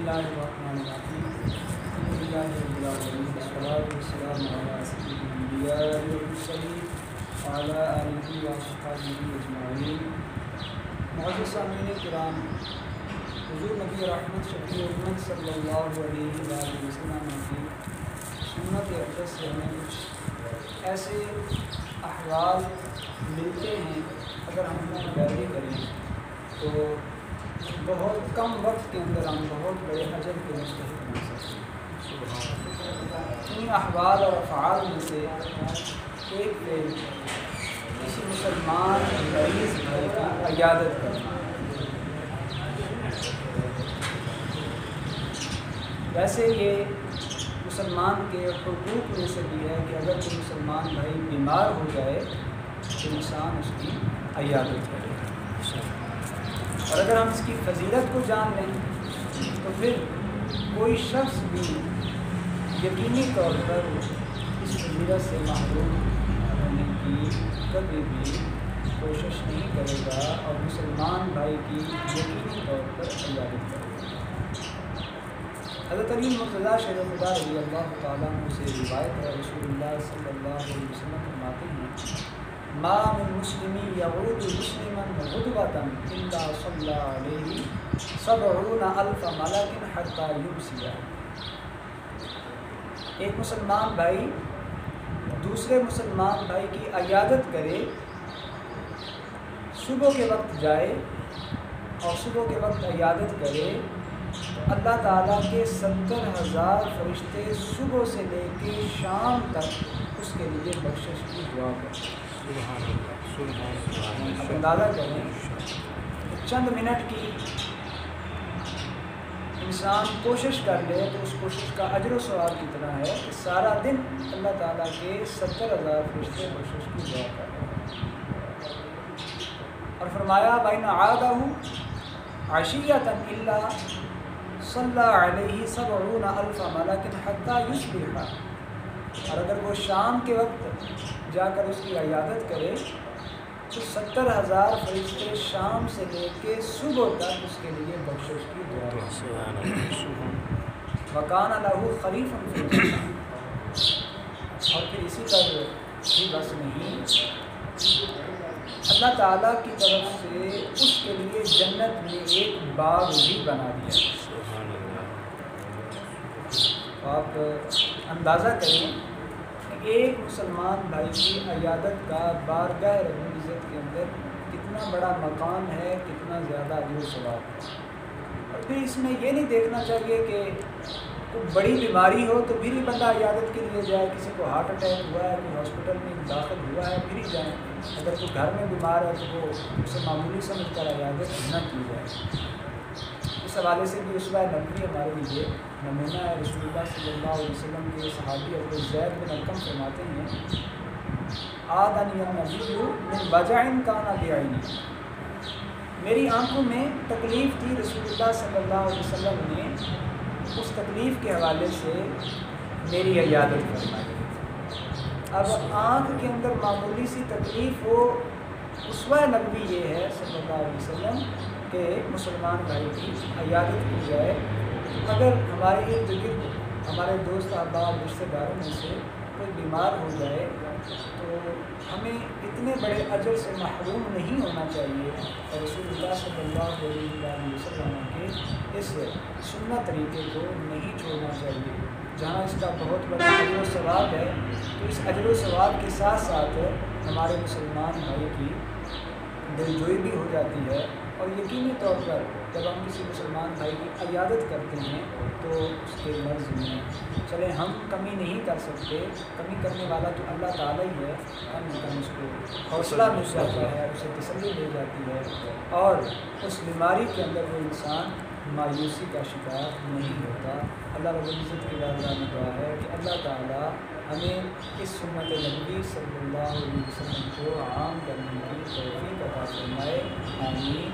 बिस्मिल्लाहिर्रहमानिर्रहीम वस्सलातु वस्सलामु अला सय्यिदिल अंबिया वल मुरसलीन व अला आलिहि व अस्हाबिहि अजमाइन। मुअज़्ज़िज़ सामीईन किराम, हुज़ूर नबी रहमत शफ़ी उम्मत सल्लल्लाहु अलैहि वसल्लम की सुन्नत अक़दस से हमें कुछ ऐसे अहवाल मिलते हैं, अगर हम उनकी पैरवी करें तो बहुत कम वक्त के अंदर हम बहुत बड़े अजर के मुस्तहिक़ बन सकते हैं। इन अहवाल और अफ़आल में से एक किसी मुसलमान मरीज़ भाई की इयादत करना। वैसे ये मुसलमान के हुकूक में से भी है कि अगर कोई मुसलमान भाई बीमार हो जाए तो इंसान उसकी इयादत करे। और अगर हम इसकी फजीलत को जान लें तो फिर कोई शख्स भी यकीनी तौर पर इस फजीलत से महरूम होने की कभी भी कोशिश नहीं करेगा और मुसलमान भाई की यकीनी तौर पर इयादत करेगा। हज़रत अली मुर्तज़ा शरीफ़ुल्लाह रज़ियल्लाहु तआला अन्हु से रिवायत है, रसूलुल्लाह सल्लल्लाहु अलैहि वसल्लम फरमाते हैं, मा मिन मुस्लिमी यऊदु मुस्लिमन गुदवतन इल्ला सल्ला अलैहि सबऊना अल्फ मलकिन हत्ता युमसिया। एक मुसलमान भाई दूसरे मुसलमान भाई की इयादत करे, सुबह के वक्त जाए और सुबह के वक्त इयादत करे, अल्लाह ताला के 70,000 फरिश्ते सुबह से लेके शाम तक उसके लिए बख्शिश की दुआ करें। आप अंदाज़ा करें चंद मिनट की इंसान कोशिश कर ले तो उस कोशिश का अजर व सवाब कितना है कि सारा दिन अल्लाह ताला के 70,000 फरिश्ते बख्शिश की दुआ करें। और फरमाया बैन आदहु अशियतन इल्ला सल्ला अलैहि सबऊना अल्फ मलकिन हत्ता युस्बिहा। और अगर वो शाम के वक्त जाकर उसकी इयादत करे तो 70,000 फरिश्ते शाम से लेके सुबह तक उसके लिए बख्शिश की दुआ करें। वकान लहू खलीफुन फिल जन्नह। और फिर इसी पर भी बस नहीं, अल्लाह ताला की तरफ से उसके लिए जन्नत में एक बाग भी बना दिया। तो आप अंदाज़ा करें कि एक मुसलमान भाई की इयादत का बारगाह रब्बुल इज़्ज़त के अंदर कितना बड़ा मकान है, कितना ज़्यादा अजर व सवाब है। और फिर इसमें ये नहीं देखना चाहिए कि कोई बड़ी बीमारी हो तो फिर ही बंदा इयादत के लिए जाए। किसी को हार्ट अटैक हुआ है, कोई हॉस्पिटल में दाखिल हुआ है, फिर ही जाए। अगर कोई घर में बीमार है तो वो उसे मामूली समझ कर इयादत न की जाए। इस हवाले से भी उसवा नबवी हमारे लिए नमूना है। रसूलुल्लाह सल्लल्लाहु अलैहि वसल्लम के सहाबी अबू ज़ैद बिन अरक़म फरमाते हैं, आदनी नबी मिन वजअइन काना बिअइनी। मेरी आंखों में तकलीफ़ थी, रसूलुल्लाह सल्लल्लाहु अलैहि वसल्लम ने उस तकलीफ़ के हवाले से मेरी इयादत फरमाई। अब आँख के अंदर मामूली सी तकलीफ़ हो, उसवा नबवी ये है सल्लल्लाहु अलैहि वसल्लम के मुसलमान भाई की इयादत की जाए। अगर हमारे इर्द गिर्द हमारे दोस्त अहबाब रिश्तेदारों में से कोई बीमार हो जाए तो हमें इतने बड़े अजर से महरूम नहीं होना चाहिए और रसूलुल्लाह सल्लल्लाहु अलैहि वसल्लम के इस सुन्नत तरीके को नहीं छोड़ना चाहिए। जहाँ इसका बहुत बड़ा अजर व सवाब है तो इस अजर व सवाब के साथ साथ हमारे मुसलमान भाई की दिलजोई भी हो जाती है। और यकीनी तौर पर जब हम किसी मुसलमान भाई की इयादत करते हैं तो उसके मर्ज़ में चले हम कमी नहीं कर सकते, कमी करने वाला तो अल्लाह ताला ही है। हम उसको हौसला मिल जाता है, उसे तसल्ली मिल जाती है और उस बीमारी के अंदर वो इंसान मायूसी का शिकार नहीं होता। अल्लाह रब्बुल इज़्ज़त की बारगाह में दुआ है कि अल्लाह ताला हमें इस सुन्नत नबी सल्लल्लाहु अलैहि वसल्लम को आम करने की तौफ़ीक़ अता फरमाए। आमीन।